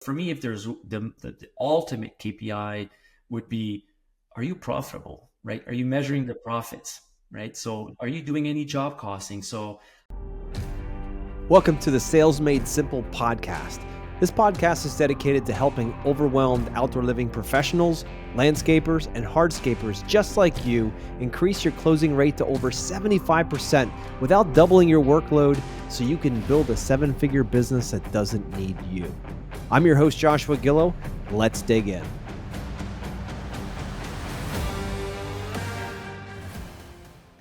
For me, if there's the ultimate KPI would be, are you profitable, right? Are you measuring the profits, right? So are you doing any job costing? So welcome to the Sales Made Simple podcast. This podcast is dedicated to helping overwhelmed outdoor living professionals, landscapers, and hardscapers just like you increase your closing rate to over 75% without doubling your workload so you can build a seven-figure business that doesn't need you. I'm your host, Joshua Gillow. Let's dig in.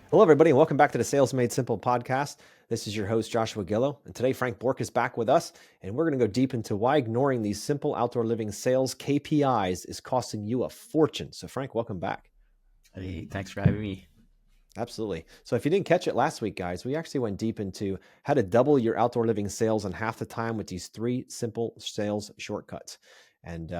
Hello, everybody, and welcome back to the Sales Made Simple podcast. This is your host, Joshua Gillow, and today Frank Bourque is back with us, and we're going to go deep into why ignoring these simple outdoor living sales KPIs is costing you a fortune. So, Frank, welcome back. hey, thanks for having me. Absolutely. So if you didn't catch it last week, guys, we actually went deep into how to double your outdoor living sales in half the time with these 3 simple sales shortcuts. And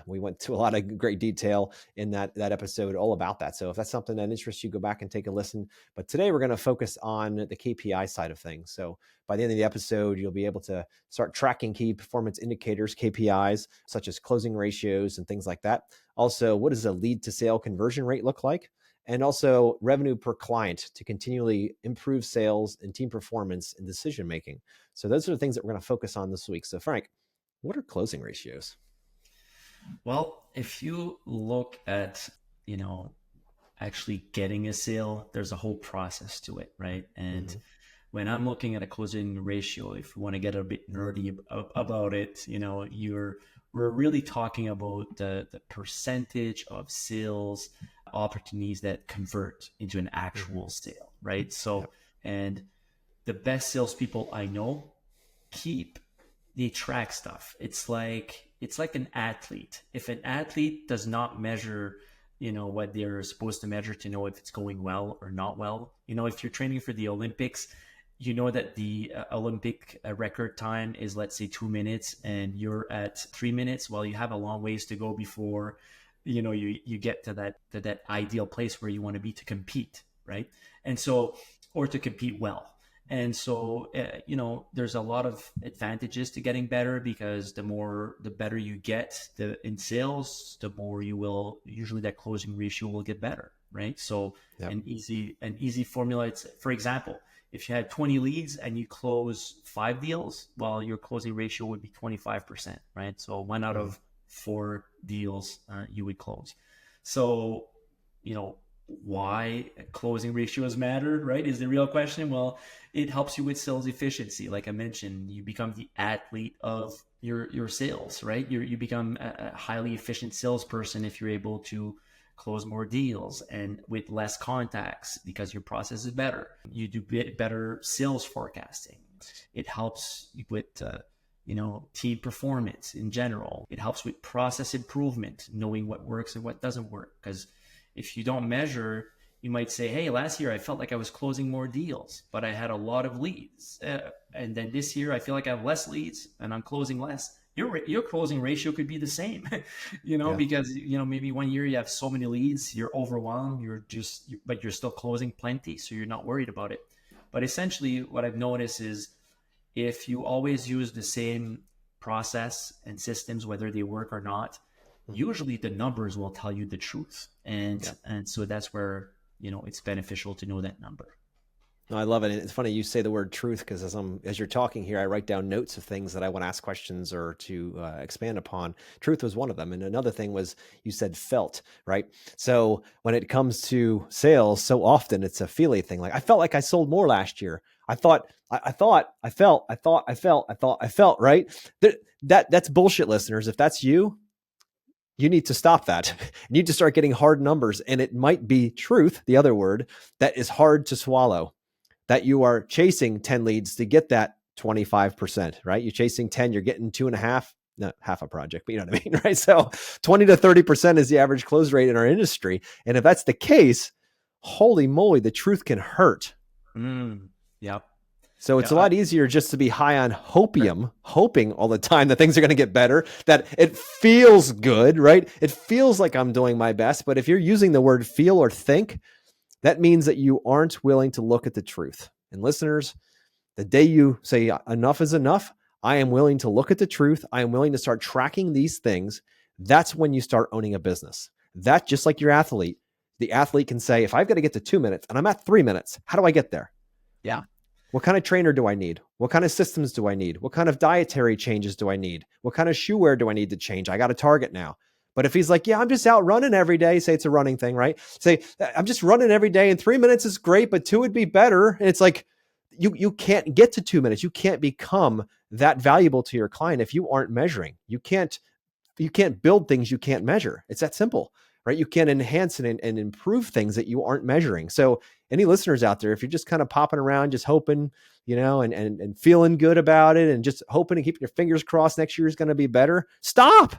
we went to a lot of great detail in that episode all about that. So if that's something that interests you, go back and take a listen. But today we're going to focus on the KPI side of things. So by the end of the episode, you'll be able to start tracking key performance indicators, KPIs, such as closing ratios and things like that. Also, what does a lead to sale conversion rate look like? And also revenue per client to continually improve sales and team performance and decision-making. So those are the things that we're going to focus on this week. So Frank, what are closing ratios? Well, if you look at, actually getting a sale, there's a whole process to it, right? And when I'm looking at a closing ratio, if you want to get a bit nerdy about it, we're really talking about the percentage of sales opportunities that convert into an actual sale, right? So, and the best salespeople I know they track stuff. It's like an athlete. If an athlete does not measure, what they're supposed to measure to know if it's going well or not well, if you're training for the Olympics, you know that the Olympic record time is, let's say, 2 minutes, and you're at 3 minutes. Well, you have a long ways to go before, you get to that ideal place where you want to be to compete, right? And so, or to compete well. And so, there's a lot of advantages to getting better, because the better you get in sales, the more you will, usually that closing ratio will get better, right? So an easy formula, it's, for example, if you had 20 leads and you close 5 deals, well, your closing ratio would be 25%, right? So 1 out of 4 deals you would close. So, why closing ratios matter, right, is the real question. Well, it helps you with sales efficiency. Like I mentioned, you become the athlete of your sales, right? You become a highly efficient salesperson if you're able to close more deals and with less contacts, because your process is better. You do better sales forecasting. It helps with team performance in general. It helps with process improvement, knowing what works and what doesn't work. Because if you don't measure, you might say, hey, last year I felt like I was closing more deals, but I had a lot of leads. And then this year I feel like I have less leads and I'm closing less. Your closing ratio could be the same, because, maybe one year you have so many leads, you're overwhelmed, but you're still closing plenty. So you're not worried about it. But essentially what I've noticed is, if you always use the same process and systems, whether they work or not, usually the numbers will tell you the truth. And so that's where, it's beneficial to know that number. No, I love it. And it's funny you say the word truth, because as you're talking here, I write down notes of things that I want to ask questions or to expand upon. Truth was one of them. And another thing was, you said felt, right? So when it comes to sales, so often it's a feely thing. Like, I felt like I sold more last year. I felt, right? That's bullshit, listeners. If that's you need to stop that. You need to start getting hard numbers. And it might be truth, the other word, that is hard to swallow, that you are chasing 10 leads to get that 25%, right? You're chasing 10, you're getting 2.5, not half a project, but you know what I mean, right? So 20 to 30% is the average close rate in our industry. And if that's the case, holy moly, the truth can hurt. Yep. So it's a lot easier just to be high on hopium, hoping all the time that things are going to get better, that it feels good, right? It feels like I'm doing my best. But if you're using the word feel or think, that means that you aren't willing to look at the truth. And listeners, the day you say enough is enough, I am willing to look at the truth. I am willing to start tracking these things. That's when you start owning a business. That, just like your athlete, the athlete can say, if I've got to get to 2 minutes and I'm at 3 minutes, how do I get there? Yeah. What kind of trainer do I need? What kind of systems do I need? What kind of dietary changes do I need? What kind of shoe wear do I need to change? I got a target now. But if he's like, yeah, I'm just out running every day, say it's a running thing, right? Say, I'm just running every day and 3 minutes is great, but 2 would be better. And it's like, you can't get to 2 minutes. You can't become that valuable to your client if you aren't measuring. You can't build things you can't measure. It's that simple, right? You can't enhance and improve things that you aren't measuring. So any listeners out there, if you're just kind of popping around, just hoping, and feeling good about it and just hoping and keeping your fingers crossed next year is going to be better, stop.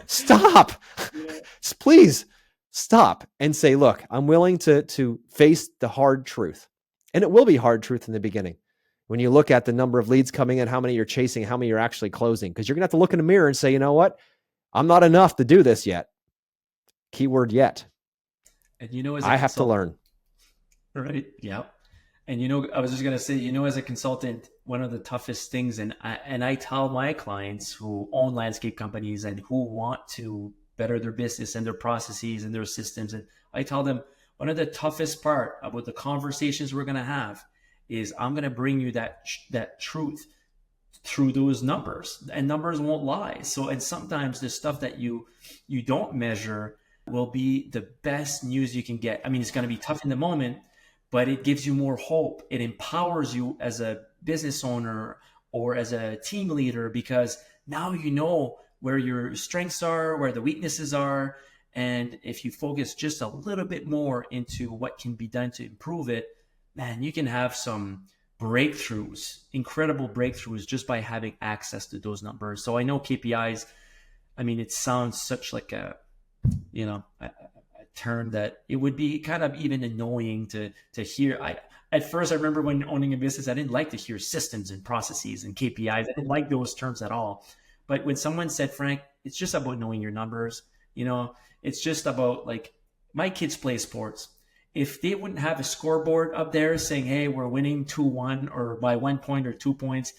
Stop. Yeah. Please stop and say, look, I'm willing to face the hard truth. And it will be hard truth in the beginning. When you look at the number of leads coming in, how many you're chasing, how many you're actually closing, because you're going to have to look in the mirror and say, you know what? I'm not enough to do this yet. Keyword yet. And I have to learn. Right. Yeah. And I was just going to say, as a consultant, one of the toughest things, and I tell my clients who own landscape companies and who want to better their business and their processes and their systems, and I tell them one of the toughest part about the conversations we're going to have is I'm going to bring you that truth through those numbers, and numbers won't lie. So, and sometimes the stuff that you don't measure will be the best news you can get. I mean, it's going to be tough in the moment, but it gives you more hope. It empowers you as a business owner or as a team leader, because now you know where your strengths are, where the weaknesses are. And if you focus just a little bit more into what can be done to improve it, man, you can have some breakthroughs, incredible breakthroughs, just by having access to those numbers. So I know KPIs, I mean, it sounds such like a term that it would be kind of even annoying to hear. At first, I remember when owning a business, I didn't like to hear systems and processes and KPIs. I didn't like those terms at all. But when someone said, Frank, it's just about knowing your numbers, it's just about, like, my kids play sports. If they wouldn't have a scoreboard up there saying, hey, we're winning 2-1 or by 1 point or 2 points,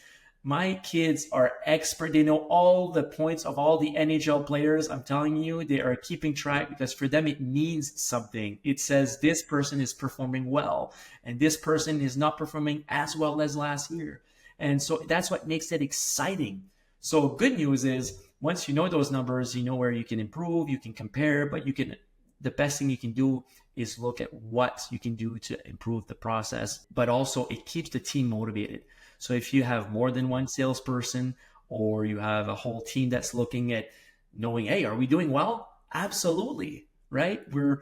my kids are expert. They know all the points of all the NHL players. I'm telling you, they are keeping track, because for them, it means something. It says this person is performing well and this person is not performing as well as last year. And so that's what makes it exciting. So good news is, once you know those numbers, you know where you can improve, you can compare, but the best thing you can do is look at what you can do to improve the process. But also, it keeps the team motivated. So if you have more than one salesperson, or you have a whole team that's looking at knowing, hey, are we doing well? Absolutely, right? We're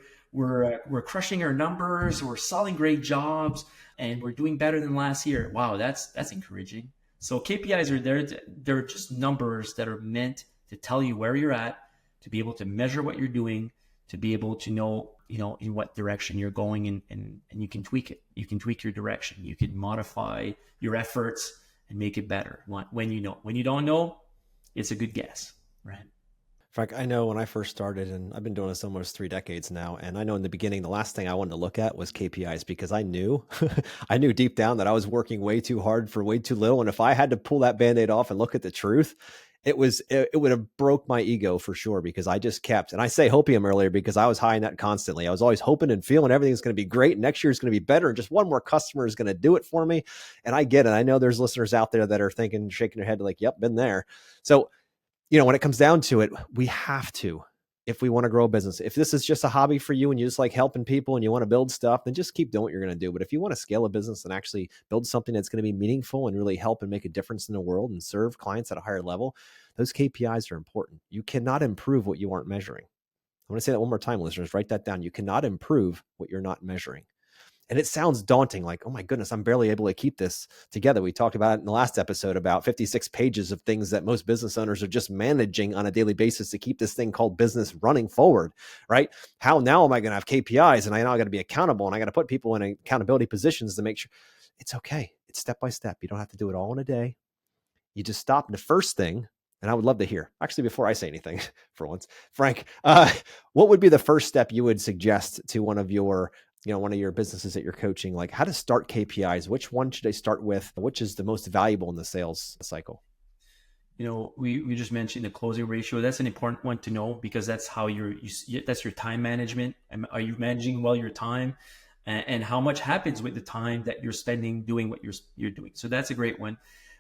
crushing our numbers, we're selling great jobs, and we're doing better than last year. Wow, that's encouraging. So KPIs are there. They're just numbers that are meant to tell you where you're at, to be able to measure what you're doing, to be able to know, in what direction you're going, and you can tweak it. You can tweak your direction. You can modify your efforts and make it better when you know. When you don't know, it's a good guess, right? Frank, I know when I first started, and I've been doing this almost 3 decades now, and I know in the beginning, the last thing I wanted to look at was KPIs, because I knew, I knew deep down that I was working way too hard for way too little. And if I had to pull that Band-Aid off and look at the truth, it would have broke my ego for sure, because I just kept, and I say hopium earlier because I was high in that constantly. I was always hoping and feeling everything's going to be great. And next year is going to be better. And just one more customer is going to do it for me. And I get it. I know there's listeners out there that are thinking, shaking their head like, yep, been there. So, when it comes down to it, we have to, if we want to grow a business. If this is just a hobby for you and you just like helping people and you want to build stuff, then just keep doing what you're going to do. But if you want to scale a business and actually build something that's going to be meaningful and really help and make a difference in the world and serve clients at a higher level, those KPIs are important. You cannot improve what you aren't measuring. I want to say that one more time, listeners. Write that down. You cannot improve what you're not measuring. And it sounds daunting, like, oh my goodness, I'm barely able to keep this together. We talked about it in the last episode, about 56 pages of things that most business owners are just managing on a daily basis to keep this thing called business running forward, right? How now am I going to have KPIs, and I now got to be accountable, and I got to put people in accountability positions to make sure it's okay. It's step by step. You don't have to do it all in a day. You just stop. The first thing, and I would love to hear, actually, before I say anything for once, Frank, what would be the first step you would suggest to one of your businesses that you're coaching, like how to start KPIs? Which one should I start with? Which is the most valuable in the sales cycle? we just mentioned the closing ratio. That's an important one to know because that's how that's your time management. Are you managing well your time, and how much happens with the time that you're spending doing what you're doing? So that's a great one.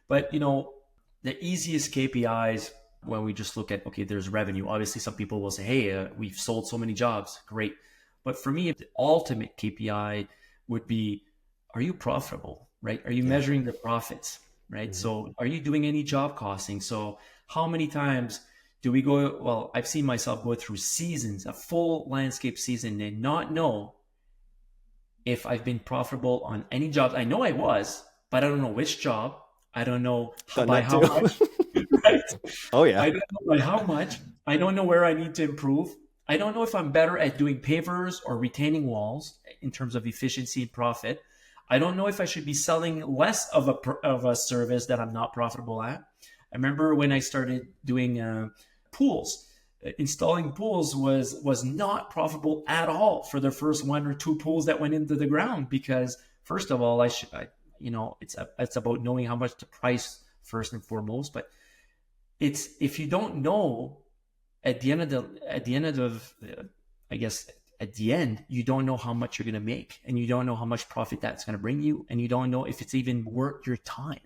But the easiest KPIs when we just look at, okay, there's revenue. Obviously, some people will say, hey, we've sold so many jobs, great. But for me, the ultimate KPI would be, are you profitable, right? Are you Yeah. measuring the profits? Right. So are you doing any job costing? So how many times do we go? Well, I've seen myself go through seasons, a full landscape season, and not know if I've been profitable on any jobs. I know I was, but I don't know which job. I don't know Done by that how too. much. Right? Oh yeah. I don't know by how much. I don't know where I need to improve. I don't know if I'm better at doing pavers or retaining walls in terms of efficiency and profit. I don't know if I should be selling less of a service that I'm not profitable at. I remember when I started doing pools. Installing pools was not profitable at all for the first one or two pools that went into the ground because first of all, it's about knowing how much to price first and foremost. But it's if you don't know at the end of I guess at the end, you don't know how much you're going to make and you don't know how much profit that's going to bring you. And you don't know if it's even worth your time.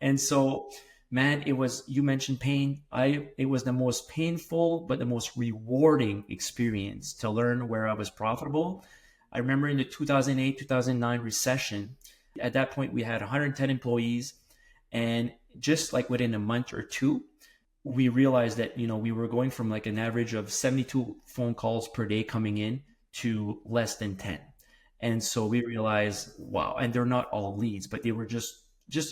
And so, man, you mentioned pain. It was the most painful, but the most rewarding experience to learn where I was profitable. I remember in the 2008, 2009 recession, at that point, we had 110 employees. And just like within a month or two, we realized that we were going from like an average of 72 phone calls per day coming in to less than 10. And so we realized, wow, and they're not all leads, but they were just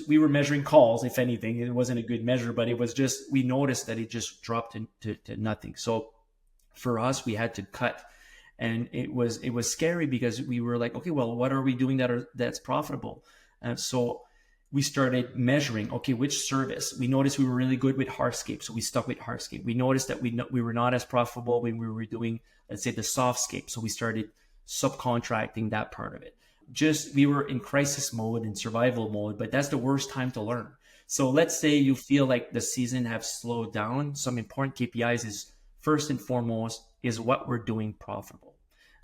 we were measuring calls. If anything, it wasn't a good measure, but it was just we noticed that it just dropped to nothing. So for us, we had to cut, and it was scary because we were like, okay, well, what are we doing that's profitable? And so we started measuring, okay, which service. We noticed we were really good with hardscape, so we stuck with hardscape. We noticed that we were not as profitable when we were doing, let's say, the softscape, so we started subcontracting that part of it. Just we were in crisis mode and survival mode, but that's the worst time to learn. So let's say you feel like the season have slowed down. Some important KPIs is first and foremost is what we're doing profitable.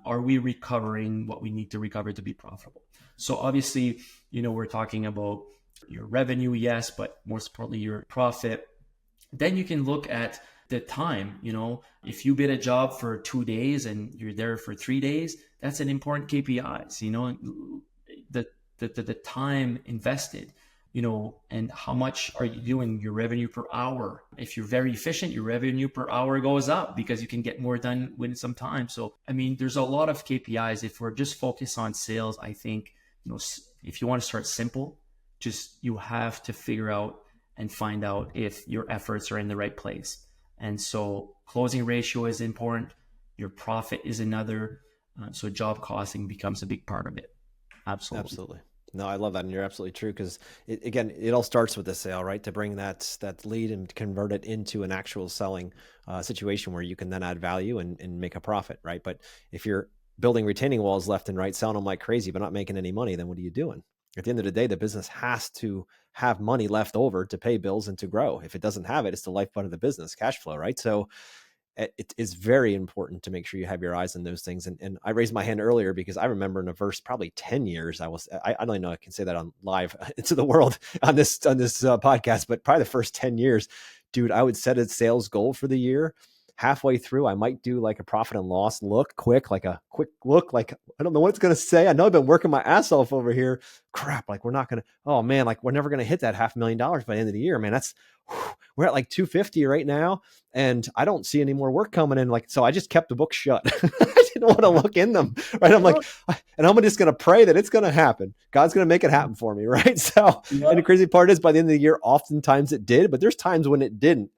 Are we recovering what we need to recover to be profitable? So obviously, we're talking about your revenue, yes, but most importantly, your profit. Then you can look at the time. If you bid a job for 2 days and you're there for 3 days, that's an important KPIs. The time invested. And how much are you doing your revenue per hour? If you're very efficient, your revenue per hour goes up because you can get more done within some time. So, there's a lot of KPIs. If we're just focused on sales, I think, if you want to start simple, you have to figure out and find out if your efforts are in the right place. And so closing ratio is important. Your profit is another. So job costing becomes a big part of it. Absolutely. Absolutely. No, I love that. And you're absolutely true. Because it all starts with the sale, right? To bring that lead and convert it into an actual selling situation where you can then add value and make a profit, right? But if you're building retaining walls left and right, selling them like crazy, but not making any money, then what are you doing? At the end of the day, the business has to have money left over to pay bills and to grow. If it doesn't have it, it's the lifeblood of the business, cash flow, right? So it is very important to make sure you have your eyes on those things. And I raised my hand earlier because I remember in the first probably 10 years, I don't even know I can say that on live into the world on this podcast, but probably the first 10 years, dude, I would set a sales goal for the year. Halfway through, I might do like a profit and loss look, like a quick look, like, I don't know what it's going to say. I know I've been working my ass off over here. Crap. Like we're never going to hit that $500,000 by the end of the year, man. We're at like 250 right now. And I don't see any more work coming in. So I just kept the book shut. I didn't want to look in them. Right. I'm like, and I'm just going to pray that it's going to happen. God's going to make it happen for me. Right. So, And the crazy part is by the end of the year, oftentimes it did, but there's times when it didn't.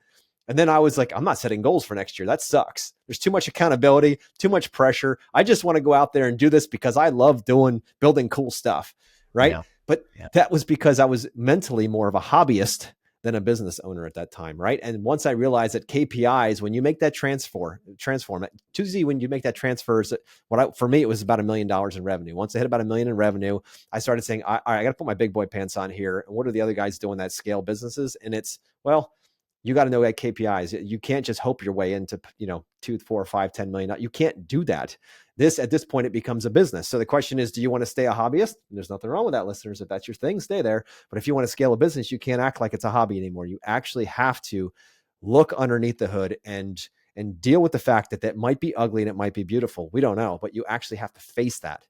And then I was like, I'm not setting goals for next year. That sucks. There's too much accountability, too much pressure. I just want to go out there and do this because I love building cool stuff. Right. Yeah. But that was because I was mentally more of a hobbyist than a business owner at that time. Right. And once I realized that KPIs, when you make that transform Tuesday, when you make that transfer, for me, it was about $1 million in revenue. Once I hit about $1 million in revenue, I started saying, all right, I got to put my big boy pants on here. And what are the other guys doing that scale businesses? And it's, well, You got to know that KPIs. You can't just hope your way into, 2, 4, 5, 10 million. You can't do that. At this point, it becomes a business. So the question is, do you want to stay a hobbyist? There's nothing wrong with that, listeners. If that's your thing, stay there. But if you want to scale a business, you can't act like it's a hobby anymore. You actually have to look underneath the hood and deal with the fact that that might be ugly and it might be beautiful. We don't know, but you actually have to face that.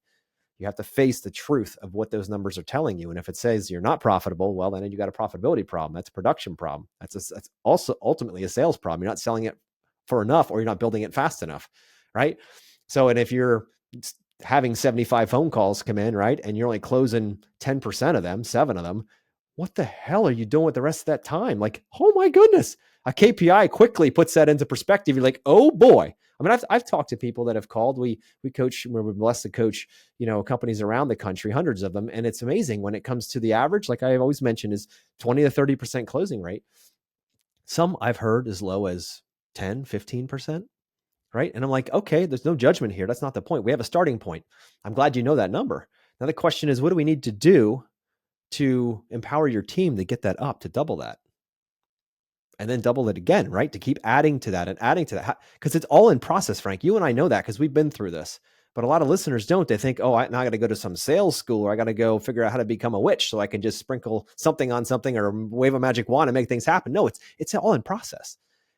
You have to face the truth of what those numbers are telling you. And if it says you're not profitable, well, then you got a profitability problem. That's a production problem. That's also ultimately a sales problem. You're not selling it for enough, or you're not building it fast enough, right? So, and if you're having 75 phone calls come in, right, and you're only closing 10% of them, 7 of them, what the hell are you doing with the rest of that time? Like, oh my goodness. A KPI quickly puts that into perspective. You're like, oh boy. I mean, I've talked to people that have called. We coach, we're blessed to coach, companies around the country, hundreds of them. And it's amazing when it comes to the average, like I've always mentioned, is 20 to 30% closing rate. Some I've heard as low as 10, 15%. Right. And I'm like, okay, there's no judgment here. That's not the point. We have a starting point. I'm glad you know that number. Now the question is, what do we need to do to empower your team to get that up, to double that? And then double it again, right? To keep adding to that and adding to that. Because it's all in process, Frank. You and I know that because we've been through this. But a lot of listeners don't. They think, oh, now I got to go to some sales school, or I got to go figure out how to become a witch so I can just sprinkle something on something or wave a magic wand and make things happen. No, it's all in process.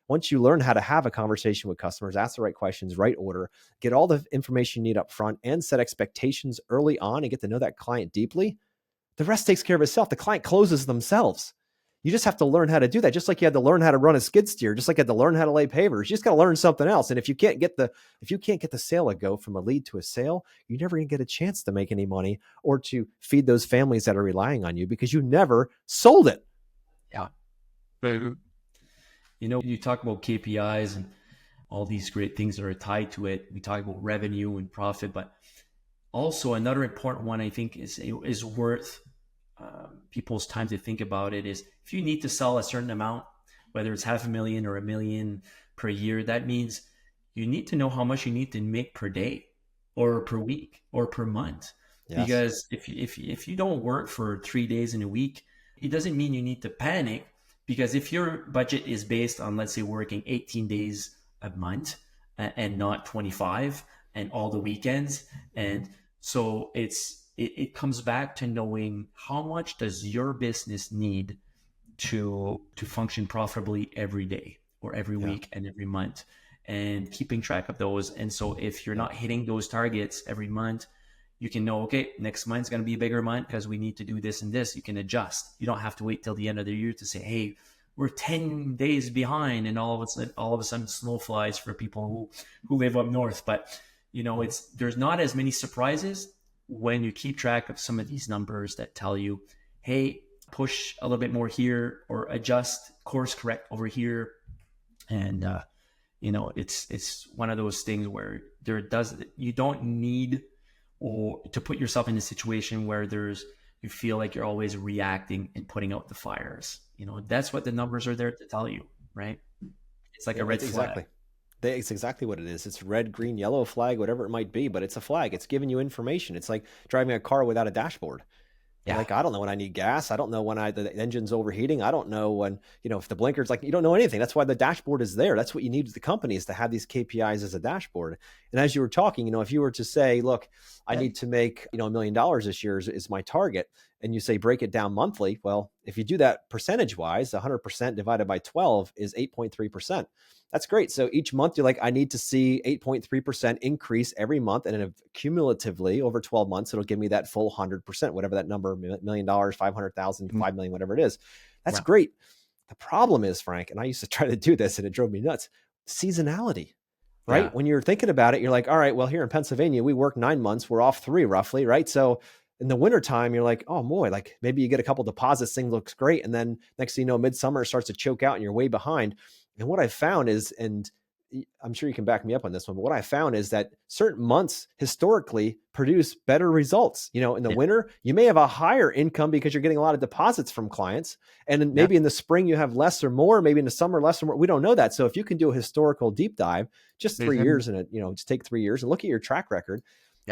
Once you learn how to have a conversation with customers, ask the right questions, right order, get all the information you need up front, and set expectations early on and get to know that client deeply, the rest takes care of itself. The client closes themselves. You just have to learn how to do that. Just like you had to learn how to run a skid steer, just like you had to learn how to lay pavers. You just got to learn something else. And if you can't get the sale to go from a lead to a sale, you're never going to get a chance to make any money or to feed those families that are relying on you because you never sold it. Yeah. You talk about KPIs and all these great things that are tied to it. We talk about revenue and profit, but also another important one I think is worth people's time to think about it is if you need to sell a certain amount, whether it's $500,000 or $1 million per year, that means you need to know how much you need to make per day or per week or per month. Yes. Because if you don't work for 3 days in a week, it doesn't mean you need to panic. Because if your budget is based on, let's say, working 18 days a month and not 25 and all the weekends, and so it comes back to knowing how much does your business need to function profitably every day or every week and every month, and keeping track of those. And so if you're not hitting those targets every month, you can know, okay, next month's going to be a bigger month because we need to do this and this. You can adjust. You don't have to wait till the end of the year to say, hey, we're 10 days behind, and all of a sudden snow flies for people who live up north. But there's not as many surprises when you keep track of some of these numbers that tell you, hey, push a little bit more here or adjust, course correct over here. And it's one of those things where you don't need or to put yourself in a situation where you feel like you're always reacting and putting out the fires. That's what the numbers are there to tell you, right? It's like a red flag. It's exactly what it is. It's red, green, yellow flag, whatever it might be, but it's a flag. It's giving you information. It's like driving a car without a dashboard. Yeah. Like, I don't know when I need gas. I don't know when the engine's overheating. I don't know when, if the blinker's you don't know anything. That's why the dashboard is there. That's what you need with the company, is to have these KPIs as a dashboard. And as you were talking, if you were to say, look, I need to make, $1 million this year is my target. And you say, break it down monthly. Well, if you do that percentage wise, 100% divided by 12 is 8.3%. That's great. So each month you're like, I need to see 8.3% increase every month. And then cumulatively over 12 months, it'll give me that full 100%, whatever that number, $1 million, 500,000, 5 million, whatever it is. That's great. The problem is, Frank, and I used to try to do this and it drove me nuts, seasonality, right? Yeah. When you're thinking about it, you're like, all right, well, here in Pennsylvania, we work 9 months. We're off 3 roughly, right? So in the wintertime, you're like, oh boy, maybe you get a couple deposits, thing looks great. And then next thing you know, midsummer starts to choke out and you're way behind. And what I found is, and I'm sure you can back me up on this one, but what I found is that certain months historically produce better results. In the winter, you may have a higher income because you're getting a lot of deposits from clients. And then maybe in the spring you have less or more, maybe in the summer, less or more. We don't know that. So if you can do a historical deep dive, just 3 years in it, just take 3 years and look at your track record,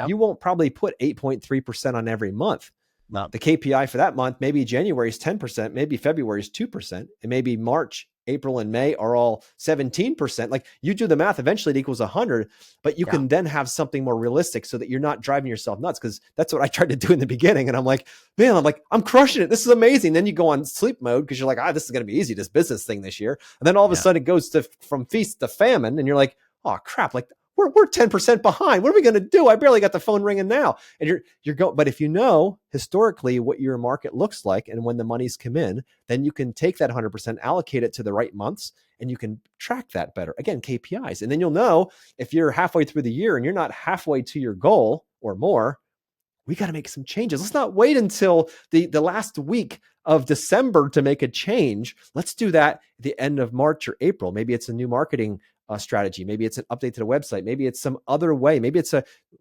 you won't probably put 8.3% on every month. No. The KPI for that month, maybe January is 10%, maybe February is 2%, and maybe March April and May are all 17%. Like you do the math, eventually it equals 100, but you can then have something more realistic so that you're not driving yourself nuts. Cause that's what I tried to do in the beginning. And I'm like, man, I'm crushing it. This is amazing. Then you go on sleep mode because you're like, this is going to be easy, this business thing this year. And then all of a sudden it goes from feast to famine. And you're like, oh crap, like we're 10% behind. What are we going to do? I barely got the phone ringing now. And you're going, but if you know historically what your market looks like and when the money's come in, then you can take that 100%, allocate it to the right months, and you can track that better. Again, KPIs. And then you'll know if you're halfway through the year and you're not halfway to your goal or more, we got to make some changes. Let's not wait until the last week of December to make a change. Let's do that at the end of March or April. Maybe it's a new marketing strategy. Maybe it's an update to the website. Maybe it's some other way. Maybe it's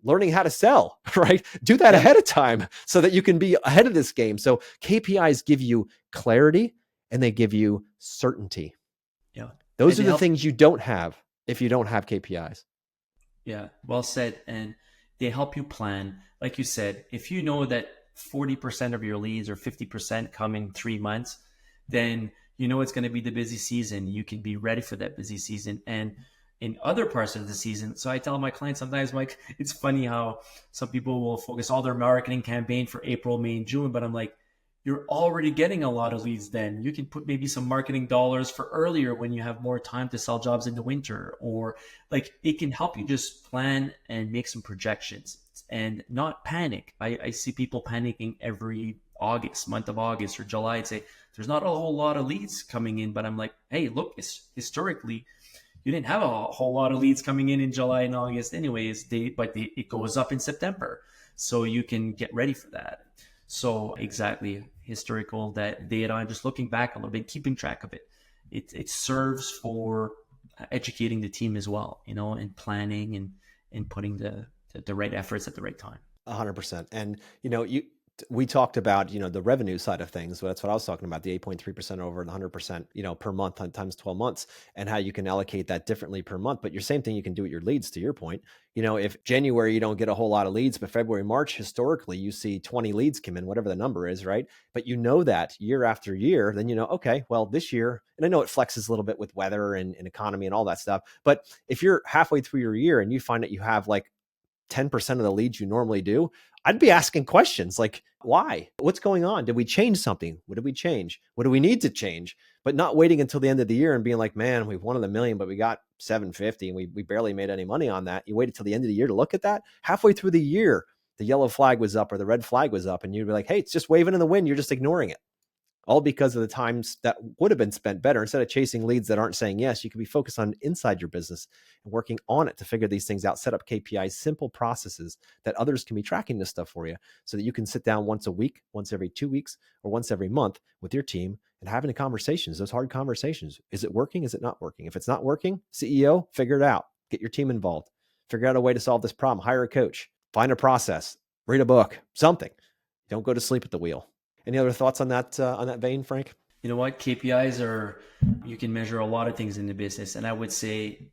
learning how to sell, right? Do that ahead of time so that you can be ahead of this game. So KPIs give you clarity and they give you certainty. Yeah. Those are the things you don't have if you don't have KPIs. Yeah, well said. And they help you plan. Like you said, if you know that 40% of your leads or 50% come in 3 months, then you know it's going to be the busy season. You can be ready for that busy season. And in other parts of the season, so I tell my clients sometimes, Mike, it's funny how some people will focus all their marketing campaign for April, May, and June, but I'm like, you're already getting a lot of leads then. You can put maybe some marketing dollars for earlier when you have more time to sell jobs in the winter, or like it can help you just plan and make some projections and not panic. I see people panicking every month of August or July and say, there's not a whole lot of leads coming in, but I'm like, hey, look, historically, you didn't have a whole lot of leads coming in July and August anyways, it goes up in September. So you can get ready for that. So exactly, historical, that data, I'm just looking back a little bit, keeping track of it. It serves for educating the team as well, and planning and putting the right efforts at the right time. 100%. And, we talked about, the revenue side of things. So that's what I was talking about, the 8.3% over the 100%, per month times 12 months, and how you can allocate that differently per month. But your same thing you can do with your leads, to your point. If January, you don't get a whole lot of leads, but February, March, historically, you see 20 leads come in, whatever the number is, right? But that year after year, then okay, well, this year, and I know it flexes a little bit with weather and economy and all that stuff. But if you're halfway through your year and you find that you have like 10% of the leads you normally do, I'd be asking questions like, why? What's going on? Did we change something? What did we change? What do we need to change? But not waiting until the end of the year and being like, man, we've won $1 million, but we got 750 and we barely made any money on that. You waited till the end of the year to look at that. Halfway through the year, the yellow flag was up or the red flag was up, and you'd be like, hey, it's just waving in the wind. You're just ignoring it. All because of the times that would have been spent better. Instead of chasing leads that aren't saying yes, you can be focused on inside your business and working on it to figure these things out, set up KPIs, simple processes that others can be tracking this stuff for you so that you can sit down once a week, once every 2 weeks, or once every month with your team and having the conversations, those hard conversations. Is it working? Is it not working? If it's not working, CEO, figure it out. Get your team involved. Figure out a way to solve this problem. Hire a coach. Find a process. Read a book. Something. Don't go to sleep at the wheel. Any other thoughts on that vein, Frank? You know what? KPIs you can measure a lot of things in the business. And I would say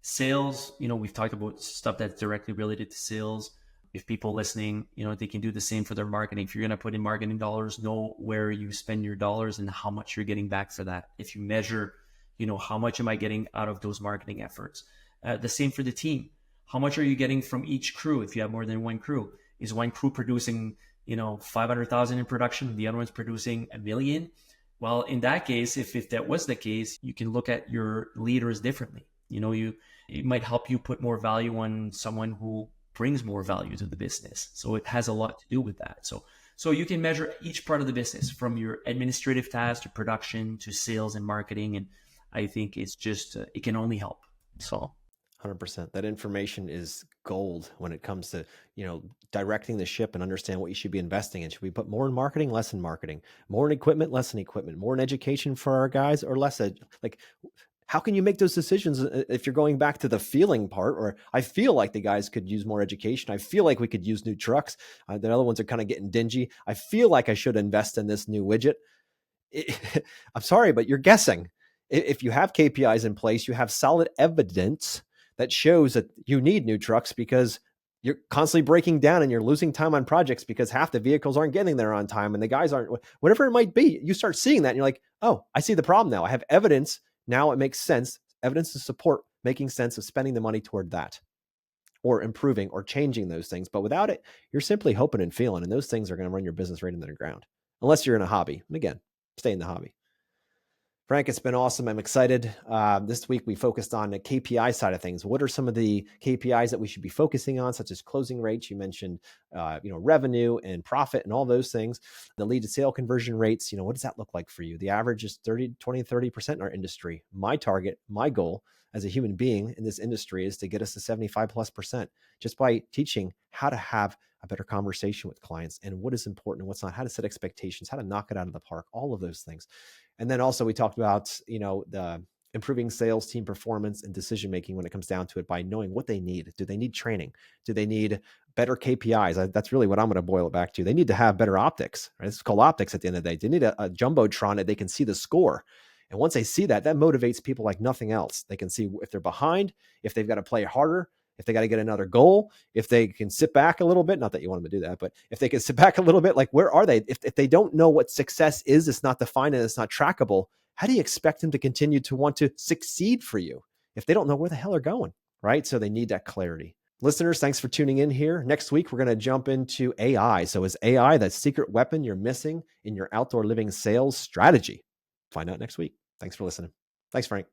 sales, we've talked about stuff that's directly related to sales. If people listening, they can do the same for their marketing. If you're going to put in marketing dollars, know where you spend your dollars and how much you're getting back for that. If you measure, how much am I getting out of those marketing efforts? The same for the team. How much are you getting from each crew? If you have more than one crew, is one crew producing 500,000 in production, the other one's producing $1 million. Well, in that case, if that was the case, you can look at your leaders differently. It might help you put more value on someone who brings more value to the business. So it has a lot to do with that. So you can measure each part of the business, from your administrative tasks to production to sales and marketing. And I think it's just, it can only help. So 100%. That information is gold when it comes to, directing the ship and understand what you should be investing in. Should we put more in marketing, less in marketing, more in equipment, less in equipment, more in education for our guys, or less? How can you make those decisions if you're going back to the feeling part? Or I feel like the guys could use more education. I feel like we could use new trucks. The other ones are kind of getting dingy. I feel like I should invest in this new widget. I'm sorry, but you're guessing. If you have KPIs in place, you have solid evidence that shows that you need new trucks because you're constantly breaking down and you're losing time on projects because half the vehicles aren't getting there on time and the guys aren't, whatever it might be. You start seeing that and you're like, oh, I see the problem now. I have evidence Now it makes sense, evidence to support making sense of spending the money toward that, or improving or changing those things. But without it, you're simply hoping and feeling, and those things are going to run your business right into the ground, unless you're in a hobby. And again, stay in the hobby. Frank, it's been awesome. I'm excited. This week we focused on the KPI side of things. What are some of the KPIs that we should be focusing on, such as closing rates? You mentioned, revenue and profit and all those things. The lead to sale conversion rates, what does that look like for you? The average is 30% in our industry. My target, my goal as a human being in this industry is to get us to 75+% just by teaching how to have a better conversation with clients and what is important and what's not, how to set expectations, how to knock it out of the park, all of those things. And then also we talked about, the improving sales team performance and decision-making when it comes down to it by knowing what they need. Do they need training? Do they need better KPIs? That's really what I'm going to boil it back to. They need to have better optics, right? It's called optics at the end of the day. They need a Jumbotron that they can see the score. And once they see that, that motivates people like nothing else. They can see if they're behind, if they've got to play harder, if they got to get another goal, if they can sit back a little bit, not that you want them to do that, but if they can sit back a little bit, like where are they? If they don't know what success is, it's not defined and it's not trackable, how do you expect them to continue to want to succeed for you if they don't know where the hell they're going, right? So they need that clarity. Listeners, thanks for tuning in here. Next week, we're going to jump into AI. So is AI that secret weapon you're missing in your outdoor living sales strategy? Find out next week. Thanks for listening. Thanks, Frank.